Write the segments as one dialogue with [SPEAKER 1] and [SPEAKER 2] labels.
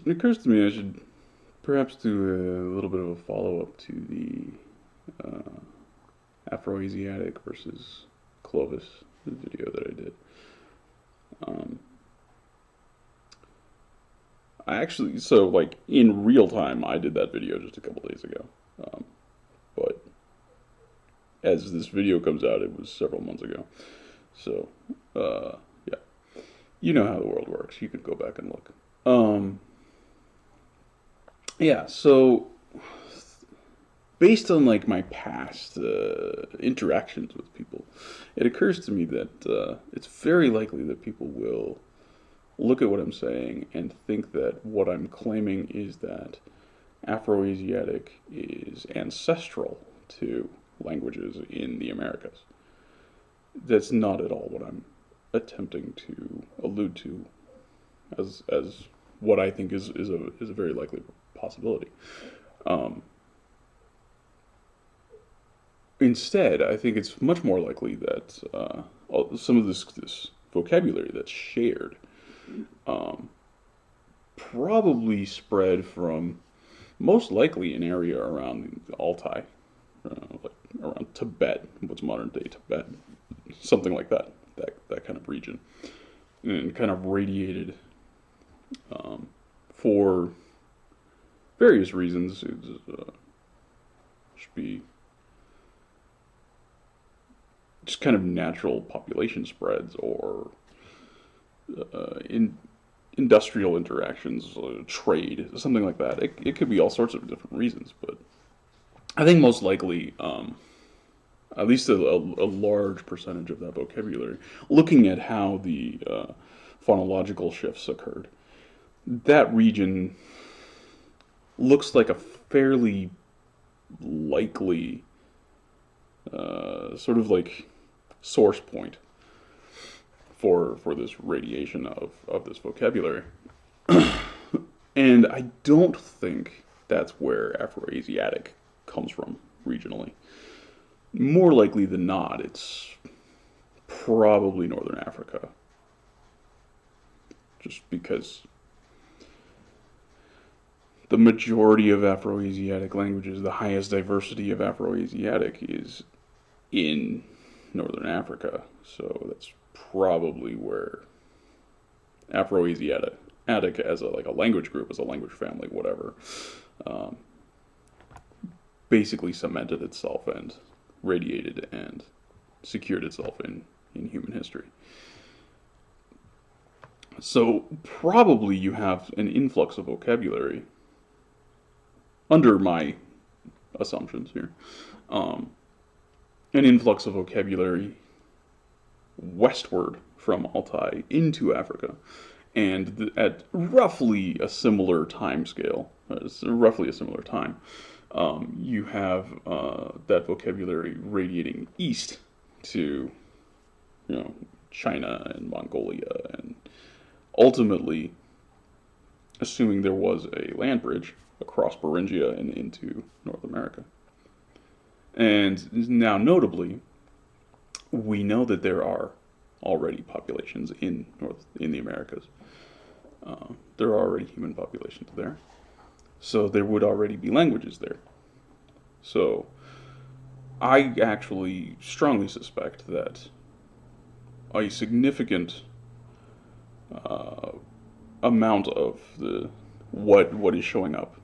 [SPEAKER 1] It occurs to me I should perhaps do a little bit of a follow-up to the Afroasiatic versus Clovis video that I did. Um, I actually, so like in real time, I did that video just a couple days ago. Um, but as this video comes out, it was several months ago. So, yeah, you know how the world works. You can go back and look. Yeah, so based on like my past interactions with people, it occurs to me that it's very likely that people will look at what I'm saying and think that what I'm claiming is that Afroasiatic is ancestral to languages in the Americas. That's not at all what I'm attempting to allude to as what I think is a very likely possibility. Um, Instead, I think it's much more likely that some of this vocabulary that's shared um, probably spread from most likely an area around Altai, like around Tibet, what's modern day Tibet, something like that, that kind of region, and kind of radiated for various reasons. It should be just kind of natural population spreads or in industrial interactions, trade, something like that. It could be all sorts of different reasons, but I think most likely, at least a large percentage of that vocabulary, looking at how the phonological shifts occurred, that region looks like a fairly likely sort of like source point for this radiation of this vocabulary. And I don't think that's where Afroasiatic comes from regionally. More likely than not, it's probably Northern Africa. Just because the majority of Afroasiatic languages, the highest diversity of Afroasiatic is in Northern Africa. So that's probably where Afroasiatic as a like a language group, as a language family, whatever, um, basically cemented itself and radiated and secured itself in human history. So probably you have an influx of vocabulary under my assumptions here, um, an influx of vocabulary westward from Altai into Africa, and at roughly a similar time scale, roughly a similar time, you have that vocabulary radiating east to, China and Mongolia, and ultimately, assuming there was a land bridge across Beringia and into North America. And now, notably, we know that there are already populations in the Americas. There are already human populations there, so there would already be languages there. So, I actually strongly suspect that a significant uh, amount of the what is showing up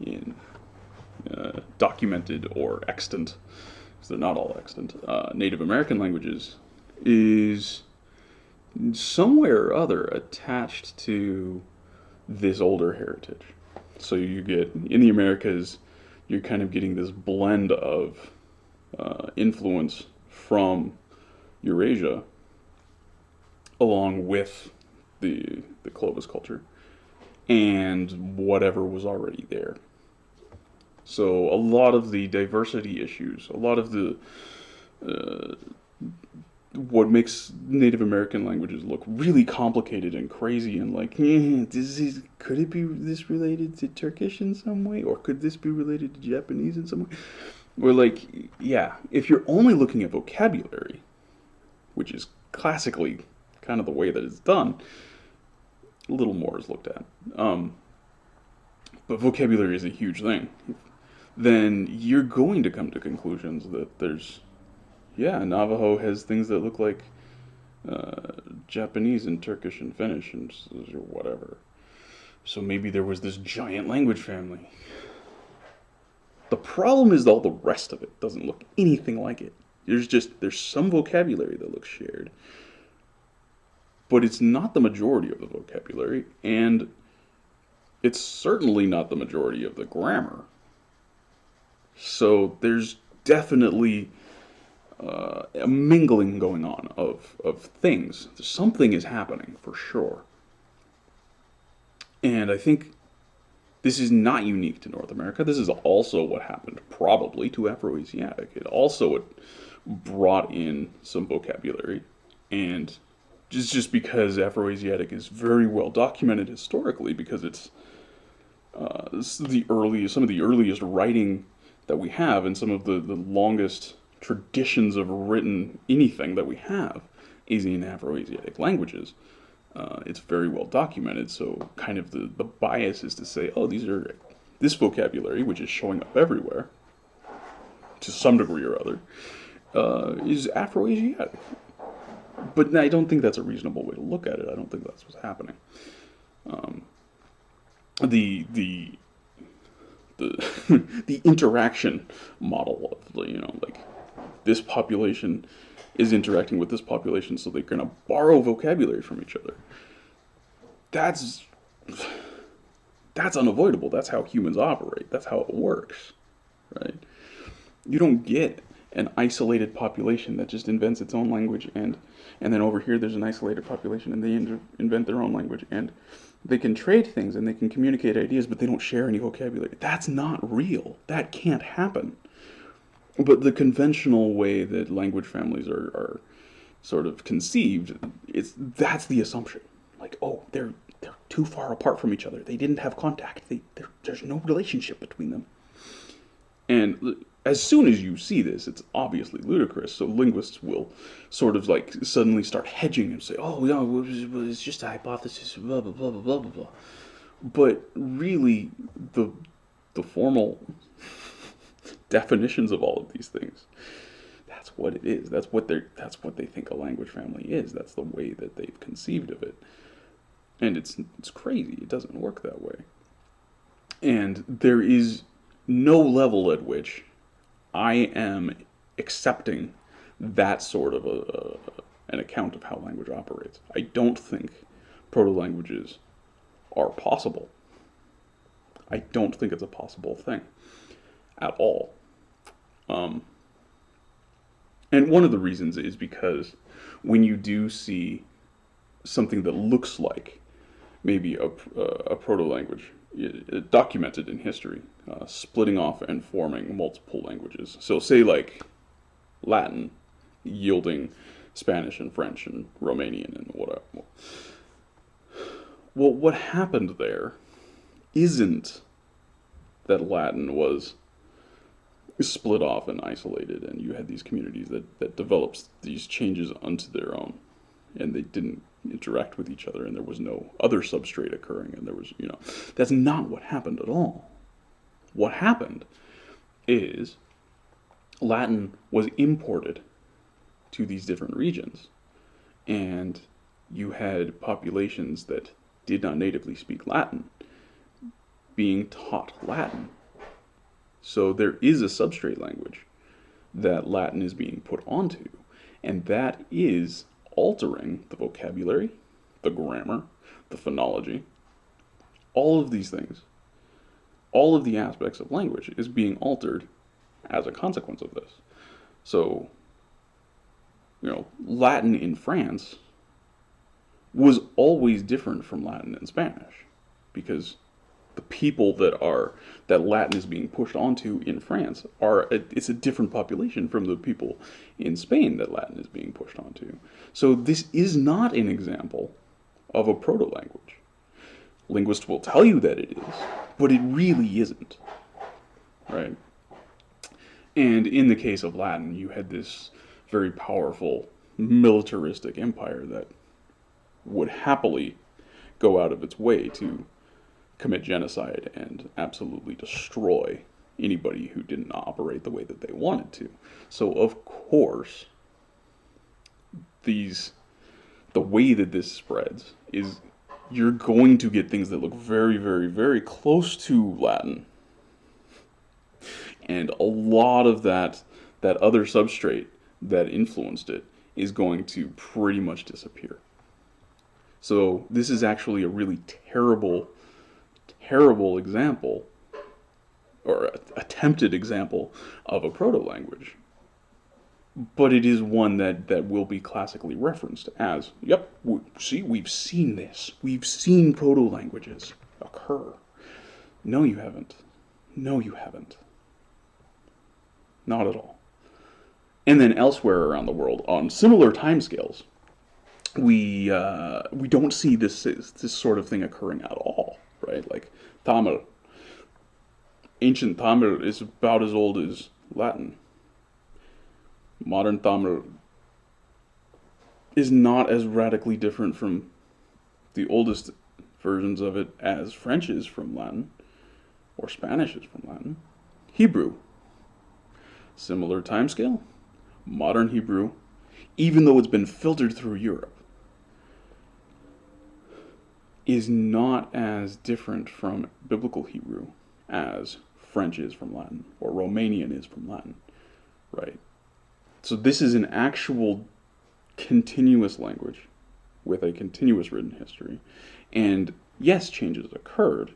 [SPEAKER 1] in documented or extant, because they're not all extant, Native American languages is somewhere or other attached to this older heritage. So you get, in the Americas, you're kind of getting this blend of influence from Eurasia along with the Clovis culture and whatever was already there. So a lot of the diversity issues, a lot of the uh, what makes Native American languages look really complicated and crazy and like, could it be this related to Turkish in some way, or could this be related to Japanese in some way? We're like, yeah, if you're only looking at vocabulary, which is classically kind of the way that it's done, a little more is looked at. but vocabulary is a huge thing, then you're going to come to conclusions that there's, yeah, Navajo has things that look like Japanese and Turkish and Finnish and whatever. So maybe there was this giant language family. The problem is all the rest of it doesn't look anything like it. There's some vocabulary that looks shared, but it's not the majority of the vocabulary, and it's certainly not the majority of the grammar. So there's definitely a mingling going on of things. Something is happening for sure. And I think this is not unique to North America. This is also what happened probably to Afroasiatic. It also brought in some vocabulary, and just because Afroasiatic is very well documented historically, because it's some of the earliest writing that we have, and some of the longest traditions of written anything that we have is in Afroasiatic languages. It's very well documented, so kind of the bias is to say, oh, this vocabulary, which is showing up everywhere, to some degree or other, is Afroasiatic. But I don't think that's a reasonable way to look at it. I don't think that's what's happening. The the interaction model of, like, this population is interacting with this population, so they're going to borrow vocabulary from each other. That's unavoidable. That's how humans operate. That's how it works, right? You don't get an isolated population that just invents its own language, and then over here there's an isolated population and they invent their own language, and they can trade things and they can communicate ideas, but they don't share any vocabulary. That's not real. That can't happen. But the conventional way that language families are sort of conceived, that's the assumption. Like, oh, they're too far apart from each other. They didn't have contact. There's no relationship between them. And as soon as you see this, it's obviously ludicrous. So linguists will sort of like suddenly start hedging and say, oh, no, it's just a hypothesis, blah, blah, blah, blah, blah, blah. But really, the formal definitions of all of these things, that's what it is. That's what they think a language family is. That's the way that they've conceived of it. And it's crazy. It doesn't work that way. And there is no level at which I am accepting that sort of an account of how language operates. I don't think proto-languages are possible. I don't think it's a possible thing at all. And one of the reasons is because when you do see something that looks like maybe a proto-language documented in history, splitting off and forming multiple languages. So say like Latin yielding Spanish and French and Romanian and whatever. Well, what happened there isn't that Latin was split off and isolated, and you had these communities that developed these changes unto their own, and they didn't interact with each other, and there was no other substrate occurring, and there was, that's not what happened at all. What happened is Latin was imported to these different regions, and you had populations that did not natively speak Latin being taught Latin. So there is a substrate language that Latin is being put onto, and that is altering the vocabulary, the grammar, the phonology, all of these things. All of the aspects of language is being altered as a consequence of this. So, Latin in France was always different from Latin in Spanish, because the people that Latin is being pushed onto in France it's a different population from the people in Spain that Latin is being pushed onto. So this is not an example of a proto-language. Linguists will tell you that it is, but it really isn't, right? And in the case of Latin, you had this very powerful militaristic empire that would happily go out of its way to commit genocide and absolutely destroy anybody who didn't operate the way that they wanted to. So of course, these the way that this spreads is you're going to get things that look very, very, very close to Latin. And a lot of that other substrate that influenced it is going to pretty much disappear. So this is actually a really terrible, terrible example, or attempted example, of a proto-language. But it is one that will be classically referenced as, yep, see, we've seen this. We've seen proto-languages occur. No, you haven't. No, you haven't. Not at all. And then elsewhere around the world, on similar timescales, we don't see this sort of thing occurring at all, right? Like Tamil. Ancient Tamil is about as old as Latin. Modern Tamil is not as radically different from the oldest versions of it as French is from Latin, or Spanish is from Latin. Hebrew, similar timescale. Modern Hebrew, even though it's been filtered through Europe, is not as different from biblical Hebrew as French is from Latin, or Romanian is from Latin, right? So this is an actual continuous language with a continuous written history. And yes, changes occurred,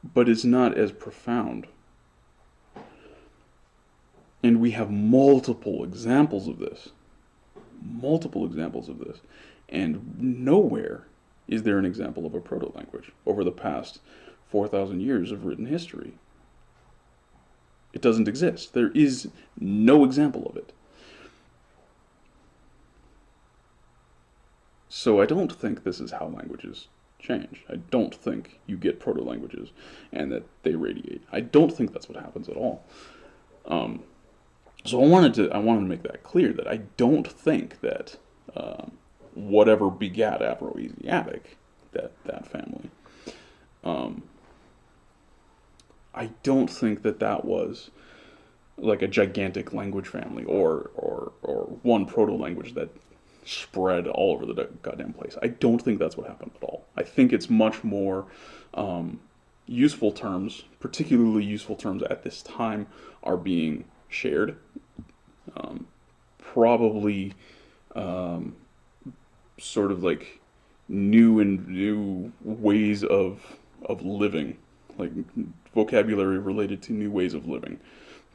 [SPEAKER 1] but it's not as profound. And we have multiple examples of this. And nowhere is there an example of a proto-language over the past 4,000 years of written history. It doesn't exist. There is no example of it. So I don't think this is how languages change. I don't think you get proto-languages and that they radiate. I don't think that's what happens at all. So I wanted to make that clear, that I don't think that whatever begat Afroasiatic, that family, I don't think that was like a gigantic language family or one proto-language that spread all over the goddamn place. I don't think that's what happened at all. I think it's much more useful terms, particularly useful terms at this time, are being shared. Probably sort of like new ways of living, like vocabulary related to new ways of living.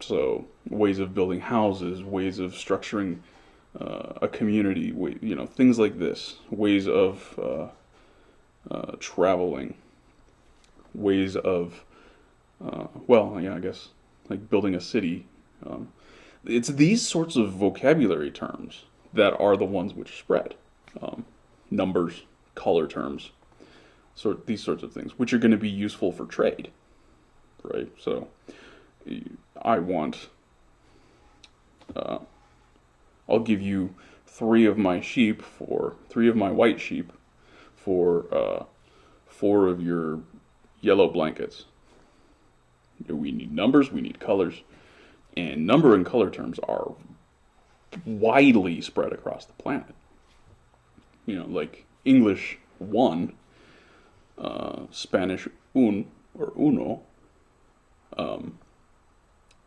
[SPEAKER 1] So ways of building houses, ways of structuring a community, things like this. Ways of traveling, ways of I guess like building a city. It's these sorts of vocabulary terms that are the ones which spread. Numbers, color terms, these sorts of things, which are going to be useful for trade, right? So I want, I'll give you three of my white sheep for 4 of your yellow blankets. We need numbers, we need colors, and number and color terms are widely spread across the planet. Like English 1, Spanish un or uno,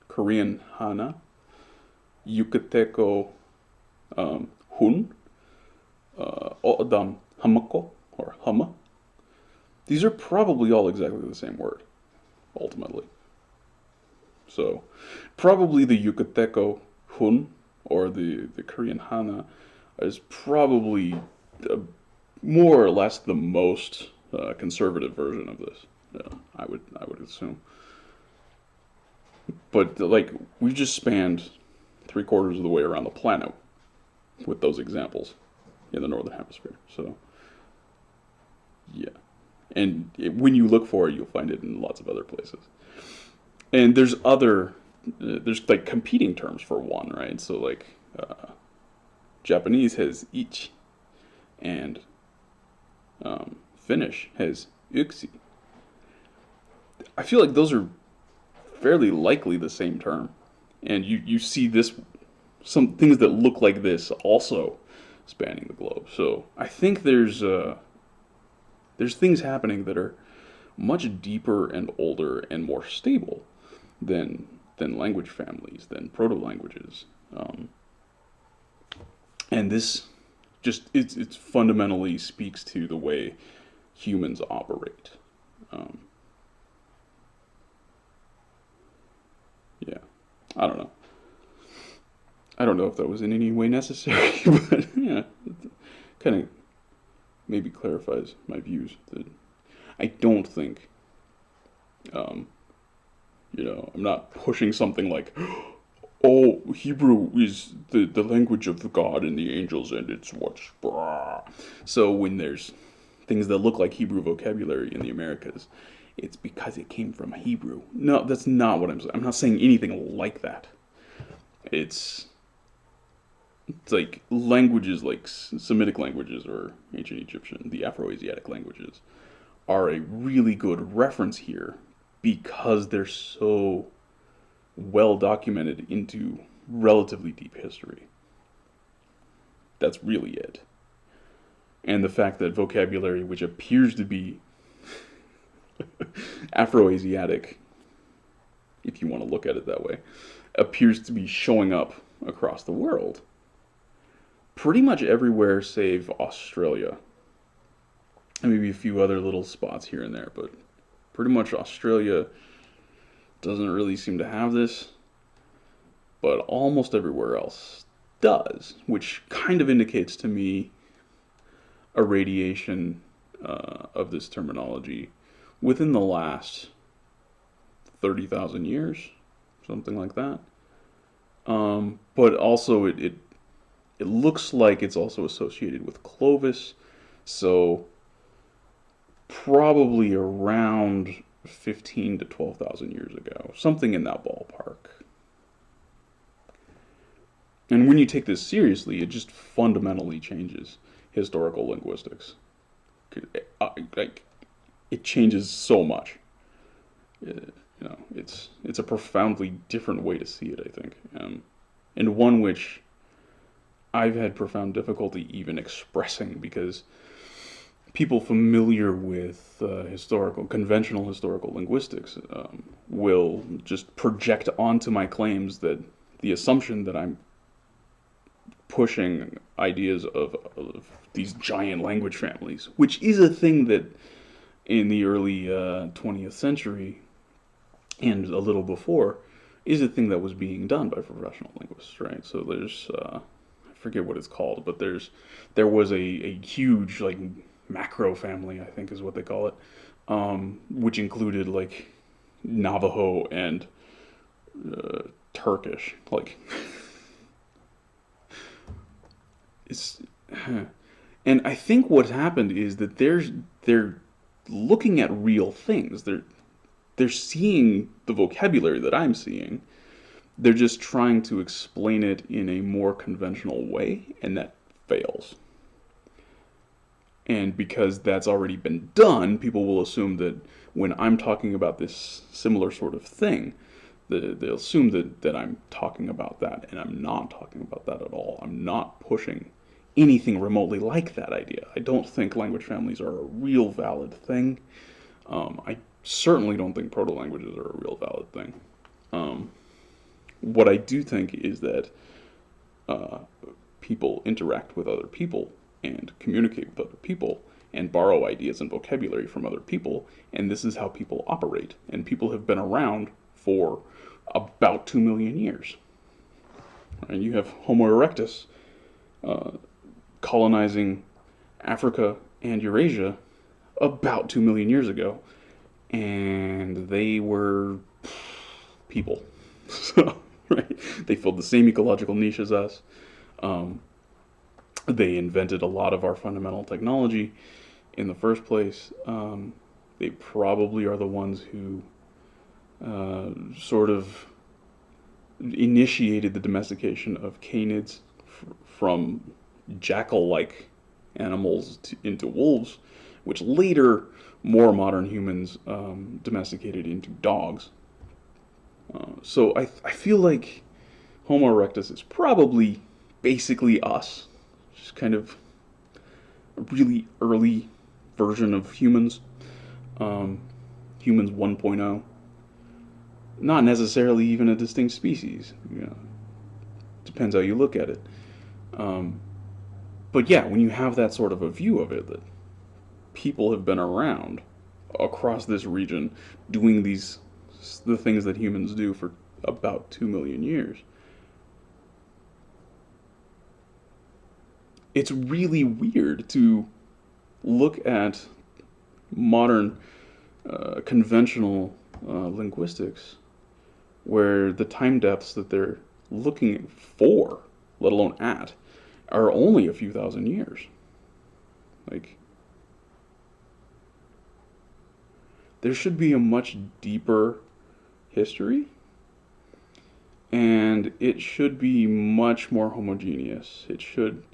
[SPEAKER 1] Korean hana, Yucateco hun, O'odam hamako or hama. These are probably all exactly the same word, ultimately. So, probably the Yucateco hun or the Korean hana is probably more or less the most conservative version of this. I would assume. But like we've just spanned 3/4 of the way around the planet with those examples in the northern hemisphere. So yeah, and when you look for it, you'll find it in lots of other places. And there's like competing terms for one, right? So like Japanese has ich, and Finnish has Ixi. I feel like those are fairly likely the same term. And you see this, some things that look like this also spanning the globe. So I think there's things happening that are much deeper and older and more stable than language families, than proto languages, and this just it's fundamentally speaks to the way humans operate. Um, yeah, I don't know. I don't know if that was in any way necessary, but yeah, kind of maybe clarifies my views that I don't think, um, I'm not pushing something like, oh, Hebrew is the language of the God and the angels, and it's what's. Blah. So when there's things that look like Hebrew vocabulary in the Americas, it's because it came from Hebrew. No, that's not what I'm saying. I'm not saying anything like that. It's it's like languages like Semitic languages or ancient Egyptian, the Afroasiatic languages, are a really good reference here because they're so well documented into relatively deep history. That's really it. And the fact that vocabulary, which appears to be Afroasiatic, if you want to look at it that way, appears to be showing up across the world. Pretty much everywhere save Australia. And maybe a few other little spots here and there, but pretty much Australia doesn't really seem to have this, but almost everywhere else does, which kind of indicates to me a radiation of this terminology within the last 30,000 years, something like that. But also, it looks like it's also associated with Clovis, so probably around 15 to 12,000 years ago, something in that ballpark. And when you take this seriously, it just fundamentally changes historical linguistics. Like, it changes so much. It's a profoundly different way to see it, I think, and one which I've had profound difficulty even expressing because people familiar with conventional historical linguistics will just project onto my claims that the assumption that I'm pushing ideas of these giant language families, which is a thing that in the early 20th century and a little before, is a thing that was being done by professional linguists, right? So there's, I forget what it's called, but there was a huge, like, macro family, I think is what they call it, which included, like, Navajo and Turkish, like, it's, and I think what's happened is that they're looking at real things. They're seeing the vocabulary that I'm seeing. They're just trying to explain it in a more conventional way, and that fails. And because that's already been done, people will assume that when I'm talking about this similar sort of thing, they'll assume that I'm talking about that, and I'm not talking about that at all. I'm not pushing anything remotely like that idea. I don't think language families are a real valid thing. I certainly don't think proto-languages are a real valid thing. What I do think is that people interact with other people and communicate with other people and borrow ideas and vocabulary from other people, and this is how people operate. And people have been around for about 2 million years. And you have Homo erectus colonizing Africa and Eurasia about 2 million years ago, and they were people. So, right? They filled the same ecological niche as us. They invented a lot of our fundamental technology in the first place. They probably are the ones who sort of initiated the domestication of canids from jackal-like animals into wolves, which later more modern humans domesticated into dogs. So I feel like Homo erectus is probably basically us, just kind of a really early version of humans, humans 1.0. Not necessarily even a distinct species. Depends how you look at it. But yeah, when you have that sort of a view of it, that people have been around across this region doing the things that humans do for about 2 million years. It's really weird to look at modern conventional linguistics where the time depths that they're looking for, let alone at, are only a few thousand years. Like, there should be a much deeper history, and it should be much more homogeneous. It should,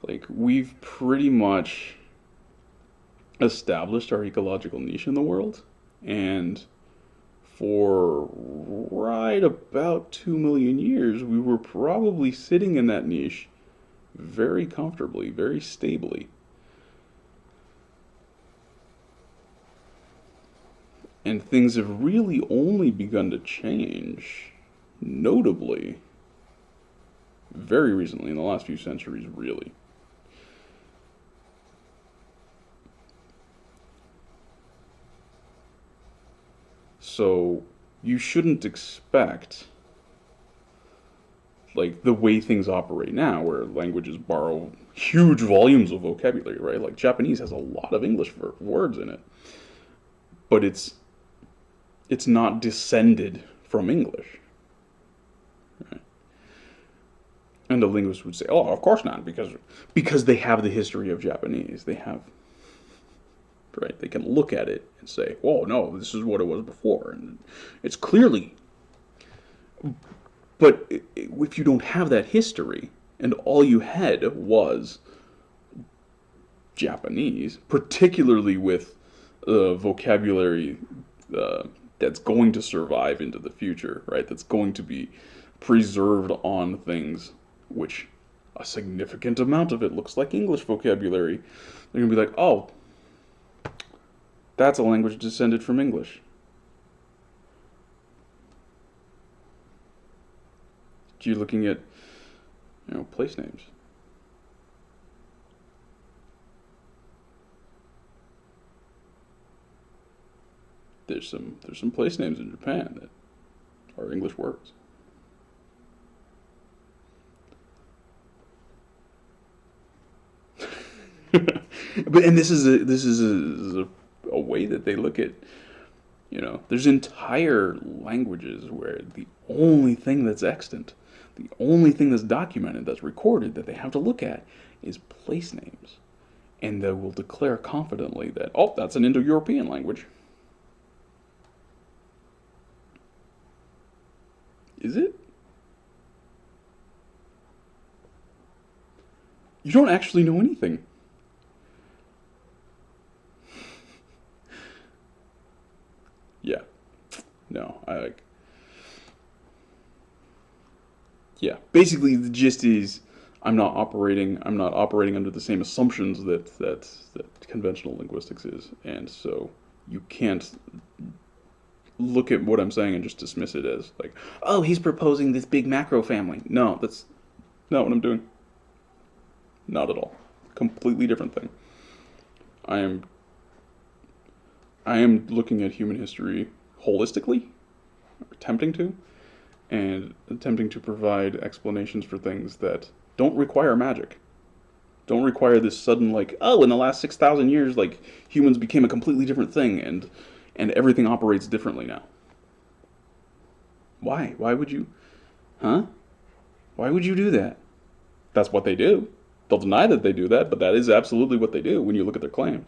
[SPEAKER 1] like, we've pretty much established our ecological niche in the world, and for right about 2 million years, we were probably sitting in that niche very comfortably, very stably. And things have really only begun to change, notably, very recently, in the last few centuries, really. So you shouldn't expect, like, the way things operate now, where languages borrow huge volumes of vocabulary, right? Like, Japanese has a lot of English words in it, but it's not descended from English, right? And the linguist would say, "Oh, of course not, because they have the history of Japanese. They have, right? They can look at it and say, "Oh, no, this is what it was before, and it's clearly." But if you don't have that history, and all you had was Japanese, particularly with vocabulary that's going to survive into the future, right? That's going to be preserved on things which a significant amount of it looks like English vocabulary. They're going to be like, oh, that's a language descended from English. You're looking at, place names. There's some place names in Japan that are English words. And this is a way that they look at, there's entire languages where the only thing that's extant, the only thing that's documented, that's recorded, that they have to look at is place names. And they will declare confidently that, oh, that's an Indo-European language. Is it? You don't actually know anything. Yeah. No, yeah. Basically, the gist is I'm not operating under the same assumptions that conventional linguistics is, and so you can't look at what I'm saying and just dismiss it as like, oh, he's proposing this big macro family. No, that's not what I'm doing. Not at all. Completely different thing. I am looking at human history holistically, attempting to provide explanations for things that don't require magic. Don't require this sudden, like, oh, in the last 6,000 years, like, humans became a completely different thing, and everything operates differently now. Why? Why would you? Huh? Why would you do that? That's what they do. They'll deny that they do that, but that is absolutely what they do when you look at their claims.